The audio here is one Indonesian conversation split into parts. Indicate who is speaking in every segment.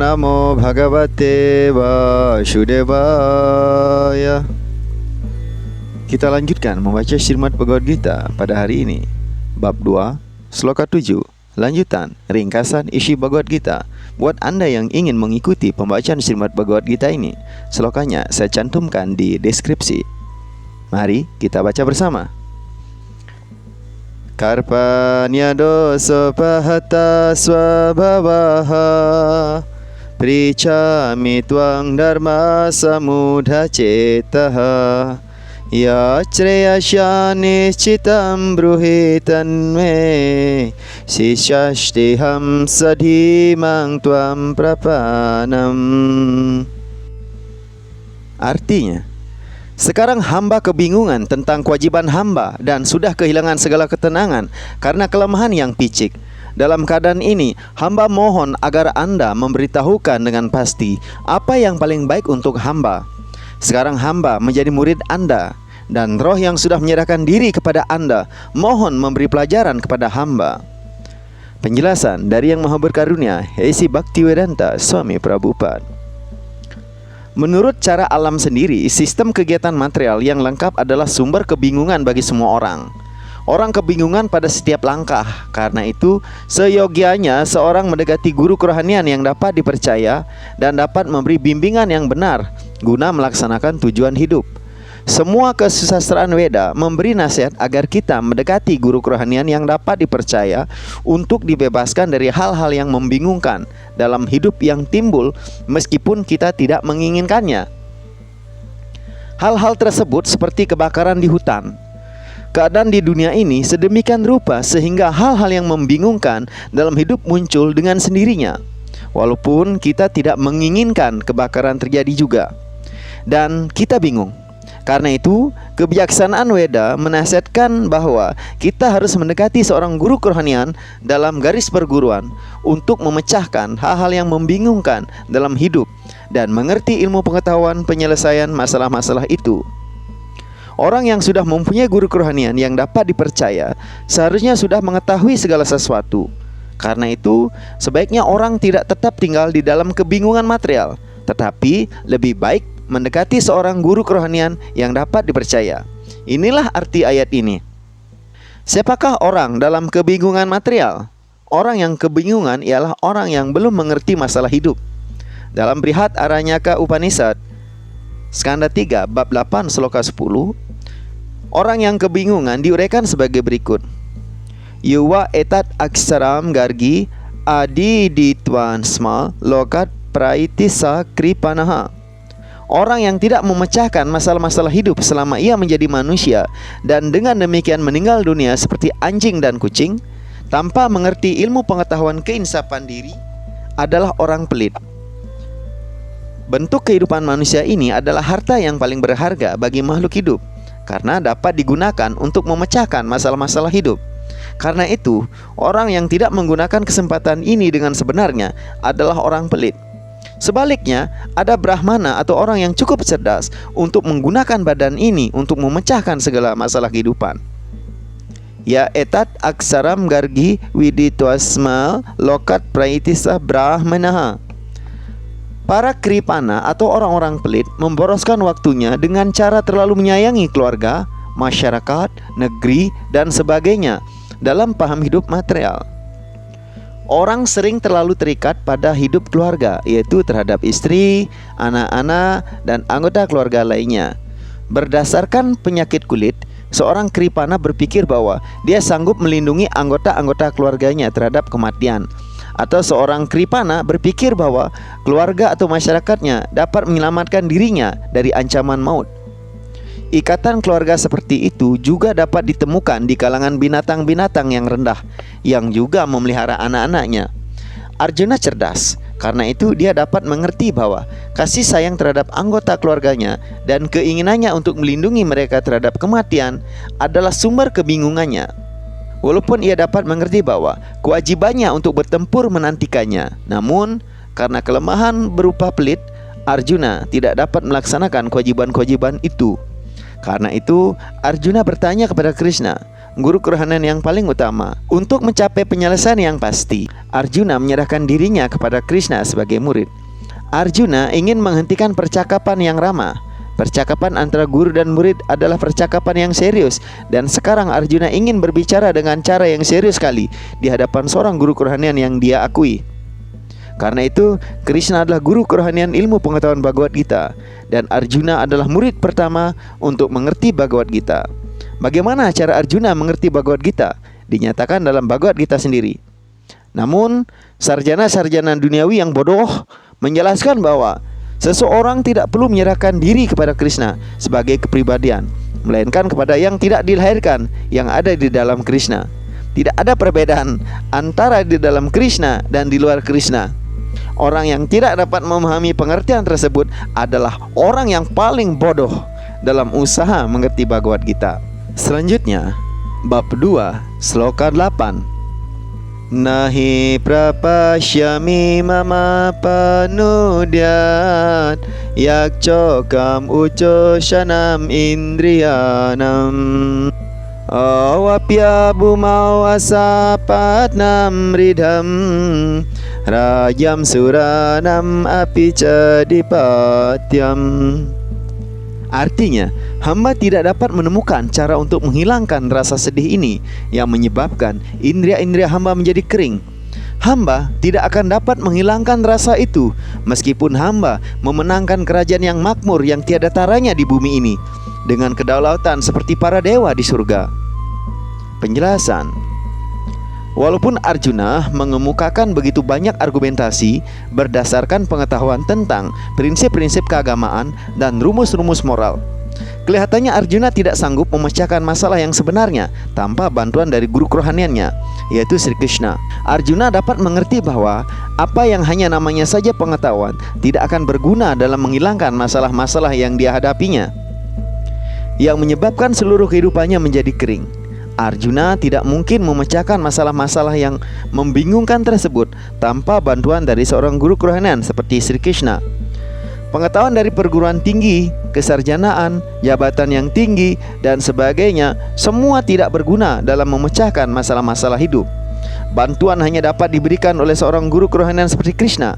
Speaker 1: Namo Bhagavate Vasudevaya. Kita lanjutkan membaca Srimad Bhagavad Gita pada hari ini. Bab 2, Sloka 7. Lanjutan, ringkasan isi Bhagavad Gita. Buat Anda yang ingin mengikuti pembacaan Srimad Bhagavad Gita ini, slokanya saya cantumkan di deskripsi. Mari kita baca bersama. Karpanya dosa pahata swabhavaha Pričami tvang dharma samudha cetaha Yacreyasyani citam bruhitan me Sisyashtiham sadhimang tvam prapanam. Artinya, sekarang hamba kebingungan tentang kewajiban hamba dan sudah kehilangan segala ketenangan karena kelemahan yang picik. Dalam keadaan ini, hamba mohon agar Anda memberitahukan dengan pasti apa yang paling baik untuk hamba. Sekarang hamba menjadi murid Anda, dan roh yang sudah menyerahkan diri kepada Anda mohon memberi pelajaran kepada hamba. Penjelasan dari Yang Maha Berkarunia, A.C. Bhaktivedanta Swami Prabhupada. Menurut cara alam sendiri, sistem kegiatan material yang lengkap adalah sumber kebingungan bagi semua orang. Orang kebingungan pada setiap langkah. Karena itu, seyogianya seorang mendekati guru kerohanian yang dapat dipercaya dan dapat memberi bimbingan yang benar guna melaksanakan tujuan hidup. Semua kesusastraan Weda memberi nasihat agar kita mendekati guru kerohanian yang dapat dipercaya untuk dibebaskan dari hal-hal yang membingungkan dalam hidup yang timbul meskipun kita tidak menginginkannya. Hal-hal tersebut seperti kebakaran di hutan. Keadaan di dunia ini sedemikian rupa sehingga hal-hal yang membingungkan dalam hidup muncul dengan sendirinya, walaupun kita tidak menginginkan kebakaran terjadi juga. Dan kita bingung. Karena itu, kebijaksanaan Weda menasihatkan bahwa kita harus mendekati seorang guru kerohanian dalam garis perguruan untuk memecahkan hal-hal yang membingungkan dalam hidup dan mengerti ilmu pengetahuan penyelesaian masalah-masalah itu. Orang yang sudah mempunyai guru kerohanian yang dapat dipercaya seharusnya sudah mengetahui segala sesuatu. Karena itu, sebaiknya orang tidak tetap tinggal di dalam kebingungan material, tetapi lebih baik mendekati seorang guru kerohanian yang dapat dipercaya. Inilah arti ayat ini. Siapakah orang dalam kebingungan material? Orang yang kebingungan ialah orang yang belum mengerti masalah hidup. Dalam Brihat Aranyaka Upanishad Skanda 3 bab 8 sloka 10, orang yang kebingungan diuraikan sebagai berikut. Yuwa etat aksaram gargi adi ditwan smal lokat praitisa kripanaha. Orang yang tidak memecahkan masalah-masalah hidup selama ia menjadi manusia dan dengan demikian meninggal dunia seperti anjing dan kucing tanpa mengerti ilmu pengetahuan keinsapan diri adalah orang pelit. Bentuk kehidupan manusia ini adalah harta yang paling berharga bagi makhluk hidup karena dapat digunakan untuk memecahkan masalah-masalah hidup. Karena itu, orang yang tidak menggunakan kesempatan ini dengan sebenarnya adalah orang pelit. Sebaliknya, ada Brahmana atau orang yang cukup cerdas untuk menggunakan badan ini untuk memecahkan segala masalah kehidupan. Ya etat aksaram gargi widitwasma lokat praitisa brahmanaha. Para kripana atau orang-orang pelit memboroskan waktunya dengan cara terlalu menyayangi keluarga, masyarakat, negeri, dan sebagainya dalam paham hidup material. Orang sering terlalu terikat pada hidup keluarga, yaitu terhadap istri, anak-anak, dan anggota keluarga lainnya. Berdasarkan penyakit kulit, seorang kripana berpikir bahwa dia sanggup melindungi anggota-anggota keluarganya terhadap kematian. Atau seorang kripana berpikir bahwa keluarga atau masyarakatnya dapat menyelamatkan dirinya dari ancaman maut. Ikatan keluarga seperti itu juga dapat ditemukan di kalangan binatang-binatang yang rendah yang juga memelihara anak-anaknya. Arjuna cerdas, karena itu dia dapat mengerti bahwa kasih sayang terhadap anggota keluarganya dan keinginannya untuk melindungi mereka terhadap kematian adalah sumber kebingungannya. Walaupun ia dapat mengerti bahwa kewajibannya untuk bertempur menantikannya, namun karena kelemahan berupa pelit, Arjuna tidak dapat melaksanakan kewajiban-kewajiban itu. Karena itu, Arjuna bertanya kepada Krishna, guru kerohanian yang paling utama. Untuk mencapai penyelesaian yang pasti, Arjuna menyerahkan dirinya kepada Krishna sebagai murid. Arjuna ingin menghentikan percakapan yang ramah. Percakapan antara guru dan murid adalah percakapan yang serius, dan sekarang Arjuna ingin berbicara dengan cara yang serius sekali di hadapan seorang guru kerohanian yang dia akui. Karena itu, Krishna adalah guru kerohanian ilmu pengetahuan Bhagavad Gita, dan Arjuna adalah murid pertama untuk mengerti Bhagavad Gita. Bagaimana cara Arjuna mengerti Bhagavad Gita? Dinyatakan dalam Bhagavad Gita sendiri. Namun, sarjana-sarjana duniawi yang bodoh menjelaskan bahwa seseorang tidak perlu menyerahkan diri kepada Krishna sebagai kepribadian, melainkan kepada yang tidak dilahirkan yang ada di dalam Krishna. Tidak ada perbedaan antara di dalam Krishna dan di luar Krishna. Orang yang tidak dapat memahami pengertian tersebut adalah orang yang paling bodoh dalam usaha mengerti Bhagavad Gita. Selanjutnya, bab 2, sloka 8. Nahi prapasyami mama panudyat yakcokam ucoshanam indriyanam awapya bumau asapatnam ridham rajam suranam apica dipatyam. Artinya, hamba tidak dapat menemukan cara untuk menghilangkan rasa sedih ini yang menyebabkan indria-indria hamba menjadi kering. Hamba tidak akan dapat menghilangkan rasa itu meskipun hamba memenangkan kerajaan yang makmur yang tiada taranya di bumi ini dengan kedaulatan seperti para dewa di surga. Penjelasan: walaupun Arjuna mengemukakan begitu banyak argumentasi berdasarkan pengetahuan tentang prinsip-prinsip keagamaan dan rumus-rumus moral, kelihatannya Arjuna tidak sanggup memecahkan masalah yang sebenarnya tanpa bantuan dari guru kerohaniannya, yaitu Sri Krishna. Arjuna dapat mengerti bahwa apa yang hanya namanya saja pengetahuan tidak akan berguna dalam menghilangkan masalah-masalah yang dia hadapinya, yang menyebabkan seluruh kehidupannya menjadi kering. Arjuna tidak mungkin memecahkan masalah-masalah yang membingungkan tersebut tanpa bantuan dari seorang guru kerohanian seperti Sri Krishna. Pengetahuan dari perguruan tinggi, kesarjanaan, jabatan yang tinggi, dan sebagainya semua tidak berguna dalam memecahkan masalah-masalah hidup. Bantuan hanya dapat diberikan oleh seorang guru kerohanian seperti Krishna.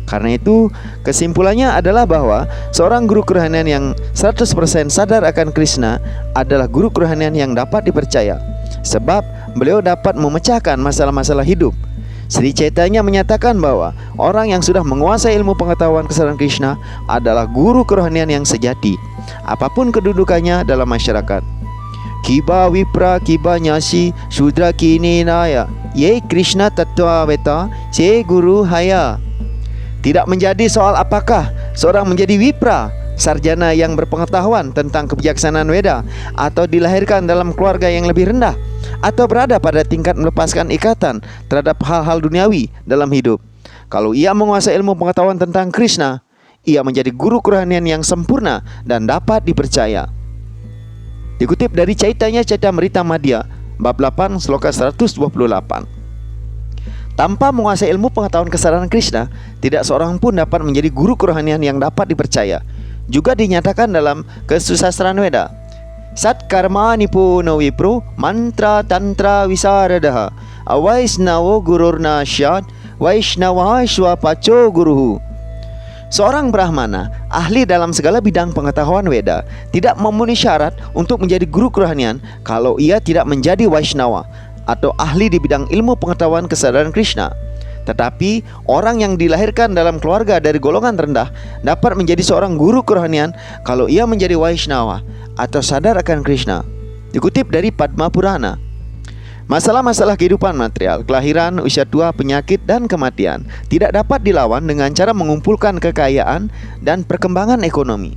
Speaker 1: Karena itu, kesimpulannya adalah bahwa seorang guru kerohanian yang 100% sadar akan Krishna adalah guru kerohanian yang dapat dipercaya, sebab beliau dapat memecahkan masalah-masalah hidup. Sri Chaitanya menyatakan bahwa orang yang sudah menguasai ilmu pengetahuan kesadaran Krishna adalah guru kerohanian yang sejati, apapun kedudukannya dalam masyarakat. Kiba Vipra Kiba Nyasi Shudra Kini Naya Ye Krishna Tattva Veta Se Guru Haya. Tidak menjadi soal apakah seorang menjadi Vipra, sarjana yang berpengetahuan tentang kebijaksanaan Weda, atau dilahirkan dalam keluarga yang lebih rendah, atau berada pada tingkat melepaskan ikatan terhadap hal-hal duniawi dalam hidup. Kalau ia menguasai ilmu pengetahuan tentang Krishna, ia menjadi guru kerohanian yang sempurna dan dapat dipercaya. Dikutip dari Chaitanya Charitamrita Madhya, bab 8, sloka 128. Tanpa menguasai ilmu pengetahuan kesadaran Krishna, tidak seorang pun dapat menjadi guru kerohanian yang dapat dipercaya. Juga dinyatakan dalam kesusastraan Weda, Sat karma nipuno vipro mantra tantra visaradaha avaisnavo gururna syad vaisnava swapaco guruhu. Seorang Brahmana, ahli dalam segala bidang pengetahuan Weda, tidak memenuhi syarat untuk menjadi guru kerohanian kalau ia tidak menjadi Vaishnava atau ahli di bidang ilmu pengetahuan kesadaran Krishna. Tetapi orang yang dilahirkan dalam keluarga dari golongan rendah dapat menjadi seorang guru kerohanian kalau ia menjadi Vaishnava atau sadar akan Krishna. Dikutip dari Padma Purana, masalah-masalah kehidupan material, kelahiran, usia tua, penyakit, dan kematian tidak dapat dilawan dengan cara mengumpulkan kekayaan dan perkembangan ekonomi.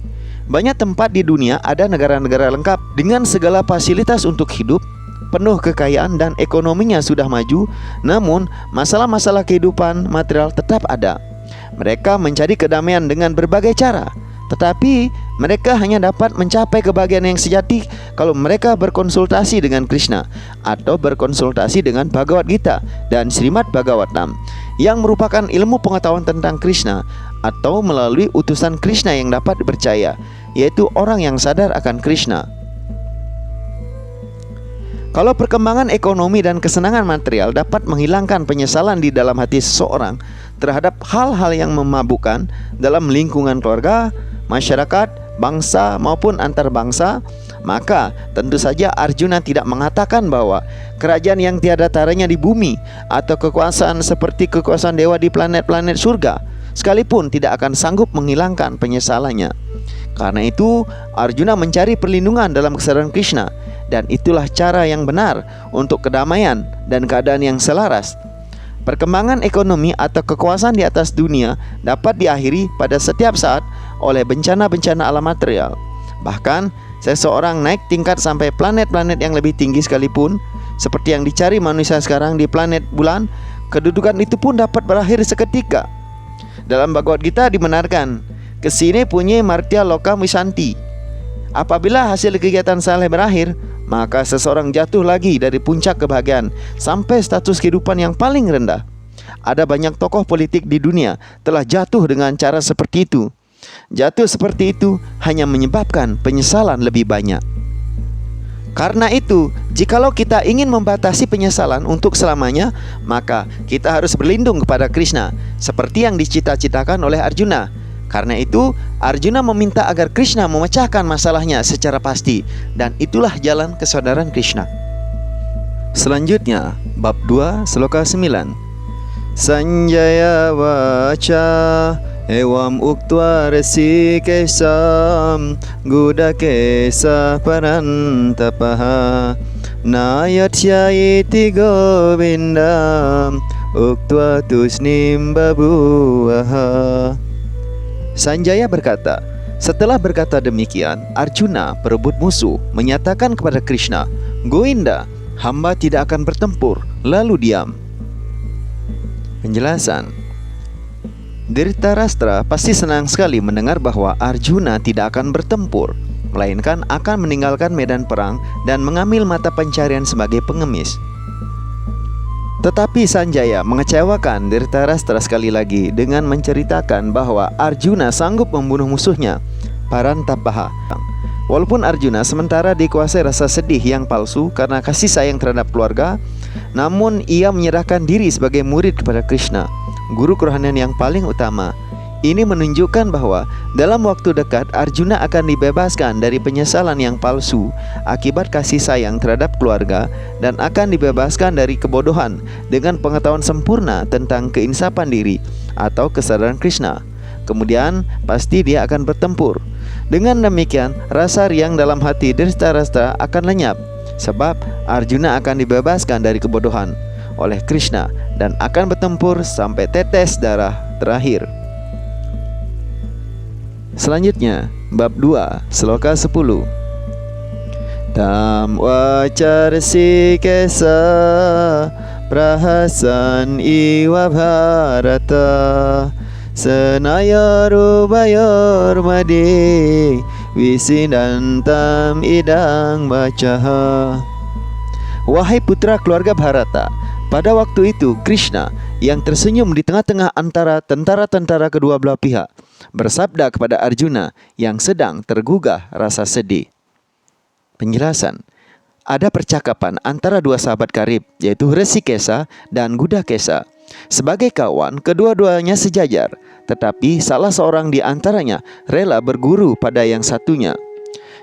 Speaker 1: Banyak tempat di dunia ada negara-negara lengkap dengan segala fasilitas untuk hidup, penuh kekayaan dan ekonominya sudah maju, namun masalah-masalah kehidupan material tetap ada. Mereka mencari kedamaian dengan berbagai cara, tetapi mereka hanya dapat mencapai kebahagiaan yang sejati kalau mereka berkonsultasi dengan Krishna atau berkonsultasi dengan Bhagavad Gita dan Srimad Bhagavatam yang merupakan ilmu pengetahuan tentang Krishna, atau melalui utusan Krishna yang dapat dipercaya, yaitu orang yang sadar akan Krishna. Kalau perkembangan ekonomi dan kesenangan material dapat menghilangkan penyesalan di dalam hati seseorang terhadap hal-hal yang memabukkan dalam lingkungan keluarga, masyarakat, bangsa maupun antar bangsa, maka tentu saja Arjuna tidak mengatakan bahwa kerajaan yang tiada taranya di bumi atau kekuasaan seperti kekuasaan dewa di planet-planet surga sekalipun tidak akan sanggup menghilangkan penyesalannya. Karena itu Arjuna mencari perlindungan dalam kesadaran Krishna, dan itulah cara yang benar untuk kedamaian dan keadaan yang selaras. Perkembangan ekonomi atau kekuasaan di atas dunia dapat diakhiri pada setiap saat oleh bencana-bencana alam material. Bahkan seseorang naik tingkat sampai planet-planet yang lebih tinggi sekalipun, seperti yang dicari manusia sekarang di planet bulan, kedudukan itu pun dapat berakhir seketika. Dalam Bhagavad Gita dibenarkan, kesini punya martya loka misanti. Apabila hasil kegiatan saleh berakhir, maka seseorang jatuh lagi dari puncak kebahagiaan sampai status kehidupan yang paling rendah. Ada banyak tokoh politik di dunia telah jatuh dengan cara seperti itu. Jatuh seperti itu hanya menyebabkan penyesalan lebih banyak. Karena itu, jikalau kita ingin membatasi penyesalan untuk selamanya, maka kita harus berlindung kepada Krishna, seperti yang dicita-citakan oleh Arjuna. Karena itu, Arjuna meminta agar Krishna memecahkan masalahnya secara pasti, dan itulah jalan kesadaran Krishna. Selanjutnya, bab 2, sloka 9. Sanjaya vacha evam uktva rasikesam gudakesa parantapaha nayatyayiti govindam uktva tusnim babuaha. Sanjaya berkata, setelah berkata demikian, Arjuna, perebut musuh, menyatakan kepada Krishna, Govinda, hamba tidak akan bertempur, lalu diam. Penjelasan. Dhritarashtra pasti senang sekali mendengar bahwa Arjuna tidak akan bertempur, melainkan akan meninggalkan medan perang dan mengambil mata pencarian sebagai pengemis. Tetapi Sanjaya mengecewakan Dhritarashtra sekali lagi dengan menceritakan bahwa Arjuna sanggup membunuh musuhnya, Parantapaha. Walaupun Arjuna sementara dikuasai rasa sedih yang palsu karena kasih sayang terhadap keluarga, namun ia menyerahkan diri sebagai murid kepada Krishna, guru kerohanian yang paling utama. Ini menunjukkan bahwa dalam waktu dekat Arjuna akan dibebaskan dari penyesalan yang palsu akibat kasih sayang terhadap keluarga, dan akan dibebaskan dari kebodohan dengan pengetahuan sempurna tentang keinsapan diri atau kesadaran Krishna. Kemudian pasti dia akan bertempur. Dengan demikian, rasa riang dalam hati Dhritarashtra akan lenyap, sebab Arjuna akan dibebaskan dari kebodohan oleh Krishna dan akan bertempur sampai tetes darah terakhir. Selanjutnya, bab 2, sloka 10. Tam wacarsi kesa prahasan iwa bharata senayarubayor madi wisindantam idang bacaha. Wahai putra keluarga Bharata, pada waktu itu Krishna yang tersenyum di tengah-tengah antara tentara-tentara kedua belah pihak bersabda kepada Arjuna yang sedang tergugah rasa sedih. Penjelasan. Ada percakapan antara dua sahabat karib, yaitu Hrisikesa dan Gudakesa. Sebagai kawan, kedua-duanya sejajar, tetapi salah seorang di antaranya rela berguru pada yang satunya.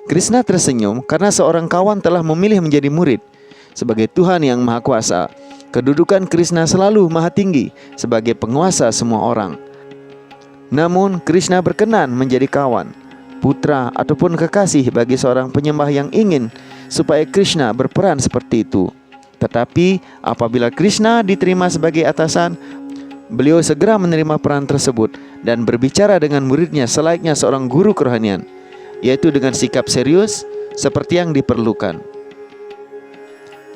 Speaker 1: Krishna tersenyum karena seorang kawan telah memilih menjadi murid. Sebagai Tuhan yang Maha Kuasa, kedudukan Krishna selalu maha tinggi sebagai penguasa semua orang. Namun Krishna berkenan menjadi kawan, putra ataupun kekasih bagi seorang penyembah yang ingin supaya Krishna berperan seperti itu. Tetapi apabila Krishna diterima sebagai atasan, beliau segera menerima peran tersebut dan berbicara dengan muridnya selayaknya seorang guru kerohanian, yaitu dengan sikap serius seperti yang diperlukan.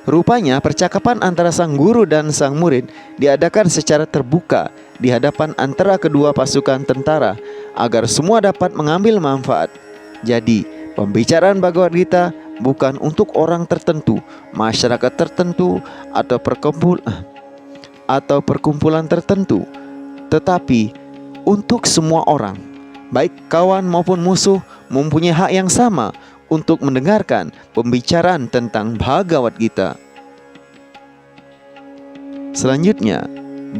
Speaker 1: Rupanya percakapan antara sang guru dan sang murid diadakan secara terbuka di hadapan antara kedua pasukan tentara agar semua dapat mengambil manfaat. Jadi, pembicaraan Bhagavad Gita bukan untuk orang tertentu, masyarakat tertentu, atau perkumpulan tertentu, tetapi untuk semua orang, baik kawan maupun musuh, mempunyai hak yang sama untuk mendengarkan pembicaraan tentang Bhagavad Gita. Selanjutnya,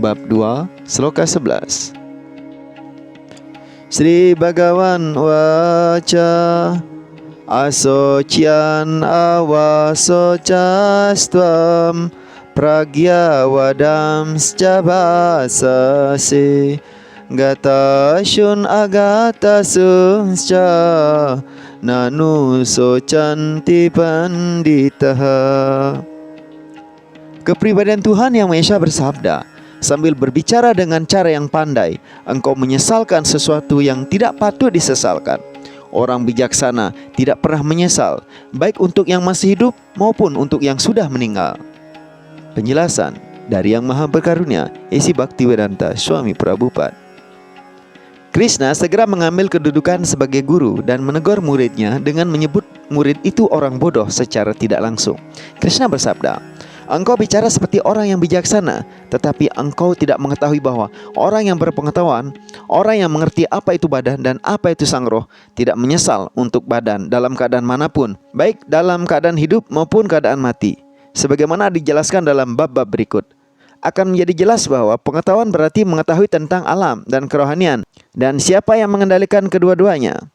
Speaker 1: bab 2, sloka 11. Sri Bhagavan Vaca Asocian awasocastvam Pragya vadam scabasase Gata shun agata susca Nanu socanti panditaha. Kepribadian Tuhan Yang Maha Esa bersabda, sambil berbicara dengan cara yang pandai, engkau menyesalkan sesuatu yang tidak patut disesalkan. Orang bijaksana tidak pernah menyesal, baik untuk yang masih hidup maupun untuk yang sudah meninggal. Penjelasan dari Yang Maha Berkarunia, A.C. Bhaktivedanta Swami Prabhupada. Krishna segera mengambil kedudukan sebagai guru dan menegur muridnya dengan menyebut murid itu orang bodoh secara tidak langsung. Krishna bersabda, engkau bicara seperti orang yang bijaksana, tetapi engkau tidak mengetahui bahwa orang yang berpengetahuan, orang yang mengerti apa itu badan dan apa itu sang roh, tidak menyesal untuk badan dalam keadaan manapun, baik dalam keadaan hidup maupun keadaan mati. Sebagaimana dijelaskan dalam bab-bab berikut, akan menjadi jelas bahwa pengetahuan berarti mengetahui tentang alam dan kerohanian, dan siapa yang mengendalikan kedua-duanya.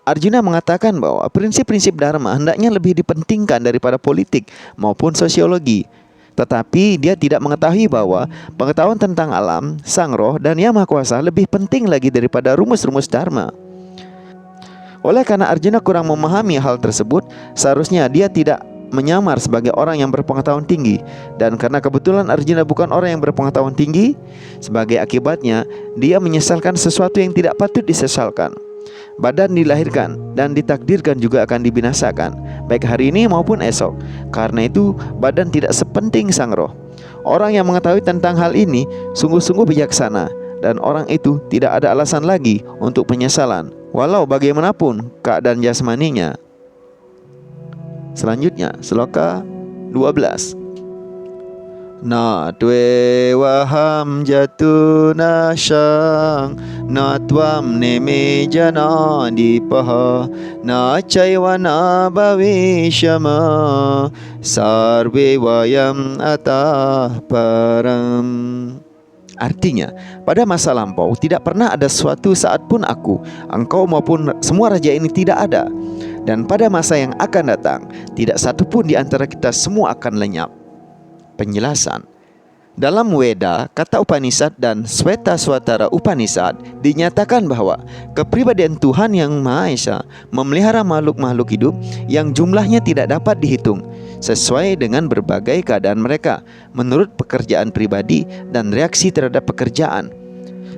Speaker 1: Arjuna mengatakan bahwa prinsip-prinsip dharma hendaknya lebih dipentingkan daripada politik maupun sosiologi. Tetapi dia tidak mengetahui bahwa pengetahuan tentang alam, sang roh, dan Yang Maha Kuasa lebih penting lagi daripada rumus-rumus dharma. Oleh karena Arjuna kurang memahami hal tersebut, seharusnya dia tidak menyamar sebagai orang yang berpengetahuan tinggi. Dan karena kebetulan Arjuna bukan orang yang berpengetahuan tinggi, sebagai akibatnya dia menyesalkan sesuatu yang tidak patut disesalkan. Badan dilahirkan dan ditakdirkan juga akan dibinasakan, baik hari ini maupun esok. Karena itu badan tidak sepenting sang roh. Orang yang mengetahui tentang hal ini sungguh-sungguh bijaksana, dan orang itu tidak ada alasan lagi untuk penyesalan, walau bagaimanapun keadaan jasmaninya. Selanjutnya, sloka 12. Na twe waham jatuna syang na tvam neme jana dipaha na caiwana bhavishyama sarve vayam atah param. Artinya, pada masa lampau tidak pernah ada suatu saat pun aku, engkau maupun semua raja ini tidak ada. Dan pada masa yang akan datang, tidak satu pun di antara kita semua akan lenyap. Penjelasan. Dalam Weda, kata Upanishad dan Sweta-swatara Upanishad dinyatakan bahwa kepribadian Tuhan Yang Maha Esa memelihara makhluk-makhluk hidup yang jumlahnya tidak dapat dihitung, sesuai dengan berbagai keadaan mereka, menurut pekerjaan pribadi dan reaksi terhadap pekerjaan.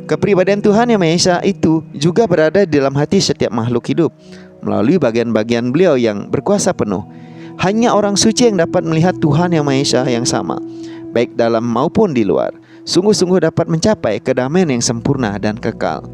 Speaker 1: Kepribadian Tuhan Yang Maha Esa itu juga berada di dalam hati setiap makhluk hidup, melalui bagian-bagian beliau yang berkuasa penuh. Hanya orang suci yang dapat melihat Tuhan Yang Maha Esa yang sama, baik dalam maupun di luar, sungguh-sungguh dapat mencapai kedamaian yang sempurna dan kekal.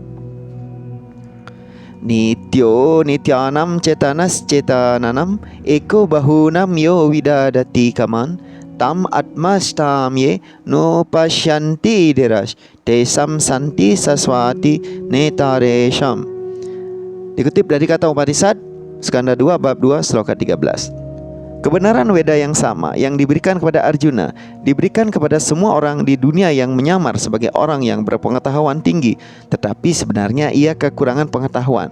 Speaker 1: Nityo nityanam cetanas cetananam eko bahunam yo widadati kaman tam atmastamye no pasyanti deras tesam santi saswati netaresham. Dikutip dari kata Upanishad, Skanda 2 bab 2 sloka 13. Kebenaran Weda yang sama yang diberikan kepada Arjuna diberikan kepada semua orang di dunia yang menyamar sebagai orang yang berpengetahuan tinggi, tetapi sebenarnya ia kekurangan pengetahuan.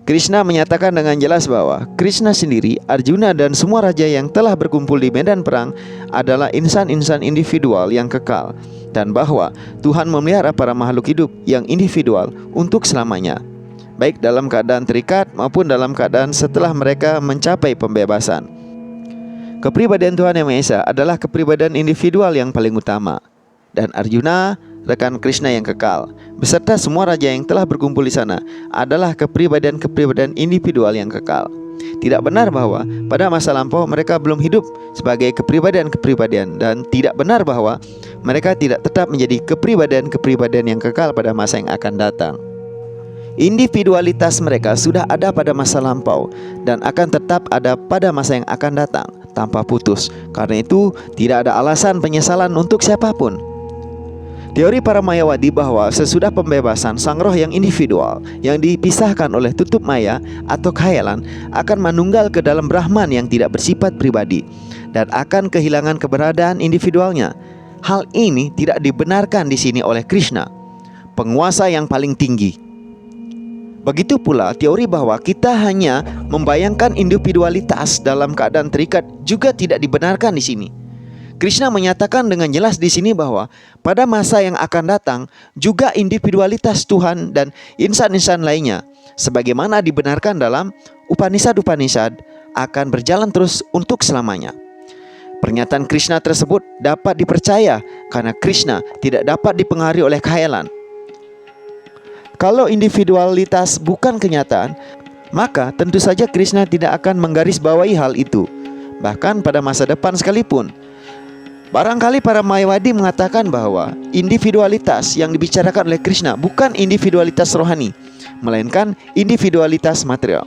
Speaker 1: Krishna menyatakan dengan jelas bahwa Krishna sendiri, Arjuna, dan semua raja yang telah berkumpul di medan perang adalah insan-insan individual yang kekal, dan bahwa Tuhan memelihara para makhluk hidup yang individual untuk selamanya, baik dalam keadaan terikat maupun dalam keadaan setelah mereka mencapai pembebasan. Kepribadian Tuhan Yang Maha Esa adalah kepribadian individual yang paling utama, dan Arjuna, rekan Krishna yang kekal, beserta semua raja yang telah berkumpul di sana adalah kepribadian-kepribadian individual yang kekal. Tidak benar bahwa pada masa lampau mereka belum hidup sebagai kepribadian-kepribadian, dan tidak benar bahwa mereka tidak tetap menjadi kepribadian-kepribadian yang kekal pada masa yang akan datang. Individualitas mereka sudah ada pada masa lampau dan akan tetap ada pada masa yang akan datang tanpa putus. Karena itu tidak ada alasan penyesalan untuk siapapun. Teori para Mayawadi bahwa sesudah pembebasan, sang roh yang individual yang dipisahkan oleh tutup maya atau khayalan akan menunggal ke dalam Brahman yang tidak bersifat pribadi dan akan kehilangan keberadaan individualnya. Hal ini tidak dibenarkan di sini oleh Krishna, penguasa yang paling tinggi. Begitu pula teori bahwa kita hanya membayangkan individualitas dalam keadaan terikat juga tidak dibenarkan di sini. Krishna menyatakan dengan jelas di sini bahwa pada masa yang akan datang juga individualitas Tuhan dan insan-insan lainnya, sebagaimana dibenarkan dalam Upanishad-Upanishad, akan berjalan terus untuk selamanya. Pernyataan Krishna tersebut dapat dipercaya karena Krishna tidak dapat dipengaruhi oleh khayalan. Kalau individualitas bukan kenyataan, maka tentu saja Krishna tidak akan menggarisbawahi hal itu, bahkan pada masa depan sekalipun. Barangkali para Mayawadi mengatakan bahwa individualitas yang dibicarakan oleh Krishna bukan individualitas rohani, melainkan individualitas material.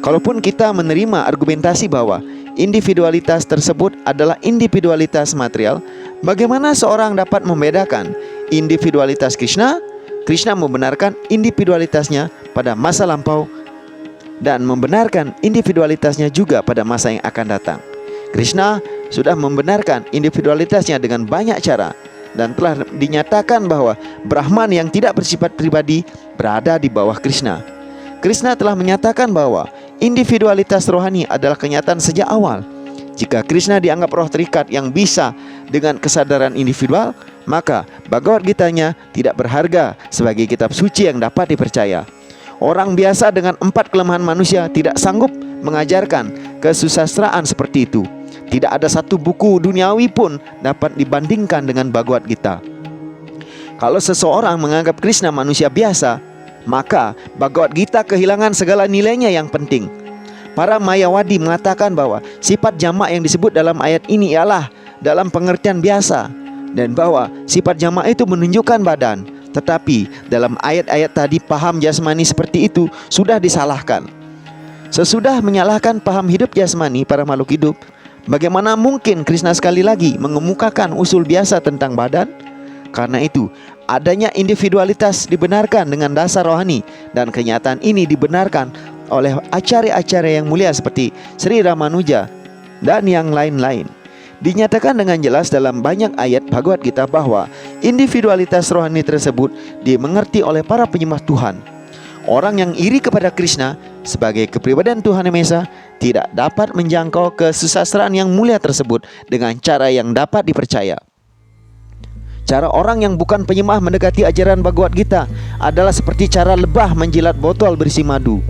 Speaker 1: Kalaupun kita menerima argumentasi bahwa individualitas tersebut adalah individualitas material, bagaimana seorang dapat membedakan individualitas Krishna? Krishna membenarkan individualitasnya pada masa lampau dan membenarkan individualitasnya juga pada masa yang akan datang. Krishna sudah membenarkan individualitasnya dengan banyak cara dan telah dinyatakan bahwa Brahman yang tidak bersifat pribadi berada di bawah Krishna. Krishna telah menyatakan bahwa individualitas rohani adalah kenyataan sejak awal. Jika Krishna dianggap roh terikat yang bisa dengan kesadaran individual, maka Bhagavad Gita-nya tidak berharga sebagai kitab suci yang dapat dipercaya. Orang biasa dengan 4 kelemahan manusia tidak sanggup mengajarkan kesusastraan seperti itu. Tidak ada satu buku duniawi pun dapat dibandingkan dengan Bhagavad Gita. Kalau seseorang menganggap Krishna manusia biasa, maka Bhagavad Gita kehilangan segala nilainya yang penting. Para Mayawadi mengatakan bahwa sifat jamak yang disebut dalam ayat ini ialah dalam pengertian biasa, dan bahwa sifat jamak itu menunjukkan badan. Tetapi dalam ayat-ayat tadi paham jasmani seperti itu sudah disalahkan. Sesudah menyalahkan paham hidup jasmani para makhluk hidup, bagaimana mungkin Krishna sekali lagi mengemukakan usul biasa tentang badan? Karena itu, adanya individualitas dibenarkan dengan dasar rohani, dan kenyataan ini dibenarkan oleh acarya-acarya yang mulia seperti Sri Ramanuja dan yang lain-lain. Dinyatakan dengan jelas dalam banyak ayat Bhagavad Gita bahwa individualitas rohani tersebut dimengerti oleh para penyembah Tuhan. Orang yang iri kepada Krishna sebagai kepribadian Tuhan Yang Maha Esa tidak dapat menjangkau kesusastraan yang mulia tersebut dengan cara yang dapat dipercaya. Cara orang yang bukan penyembah mendekati ajaran Bhagavad Gita adalah seperti cara lebah menjilat botol berisi madu.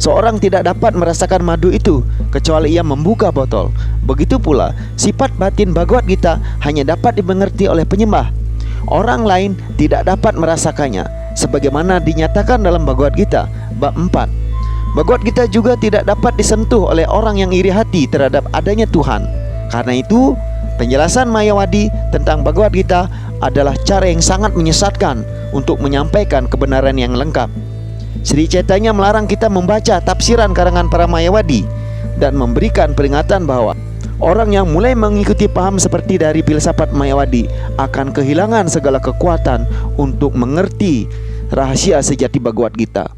Speaker 1: Seorang tidak dapat merasakan madu itu kecuali ia membuka botol. Begitu pula sifat batin Bhagavad Gita hanya dapat dimengerti oleh penyembah. Orang lain tidak dapat merasakannya, sebagaimana dinyatakan dalam Bhagavad Gita bab 4. Bhagavad Gita juga tidak dapat disentuh oleh orang yang iri hati terhadap adanya Tuhan. Karena itu, penjelasan Mayawadi tentang Bhagavad Gita adalah cara yang sangat menyesatkan untuk menyampaikan kebenaran yang lengkap. Sri Chaitanya melarang kita membaca tafsiran karangan para Mayawadi dan memberikan peringatan bahwa orang yang mulai mengikuti paham seperti dari filsafat Mayawadi akan kehilangan segala kekuatan untuk mengerti rahasia sejati Bhagavad Gita.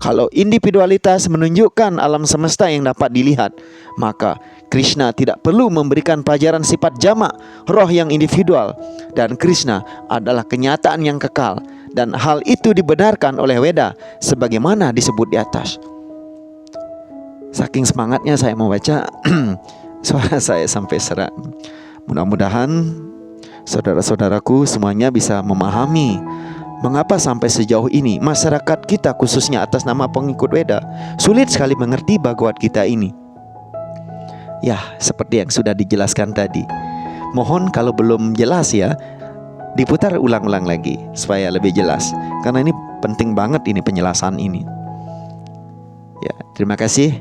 Speaker 1: Kalau individualitas menunjukkan alam semesta yang dapat dilihat, maka Krishna tidak perlu memberikan pelajaran sifat jamak, roh yang individual, dan Krishna adalah kenyataan yang kekal, dan hal itu dibenarkan oleh Weda sebagaimana disebut di atas. Saking semangatnya saya membaca, suara saya sampai serak. Mudah-mudahan saudara-saudaraku semuanya bisa memahami mengapa sampai sejauh ini masyarakat kita, khususnya atas nama pengikut Weda, sulit sekali mengerti Bhagavad Gita ini. Ya, seperti yang sudah dijelaskan tadi. Mohon kalau belum jelas ya, diputar ulang-ulang lagi supaya lebih jelas, karena ini penting banget ini penjelasan ini. Ya, terima kasih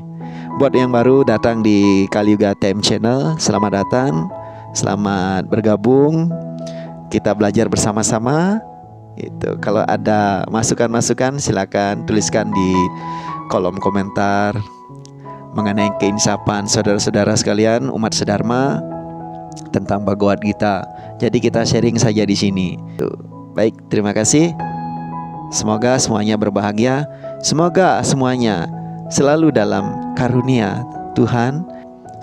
Speaker 1: buat yang baru datang di Kali Yuga TM Channel. Selamat datang, selamat bergabung. Kita belajar bersama-sama. Itu kalau ada masukan-masukan silakan tuliskan di kolom komentar mengenai keinsapan saudara-saudara sekalian umat sedharma. tentang Bhagavad Gita. Jadi kita sharing saja di sini. Baik, terima kasih. Semoga semuanya berbahagia. Semoga semuanya selalu dalam karunia Tuhan.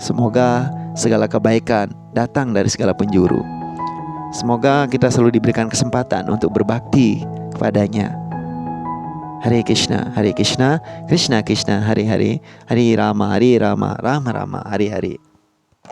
Speaker 1: Semoga segala kebaikan datang dari segala penjuru. Semoga kita selalu diberikan kesempatan untuk berbakti kepadanya. Hare Krishna, Krishna Krishna, Hare Hare, Hare Rama, Rama Rama, Hare Hare.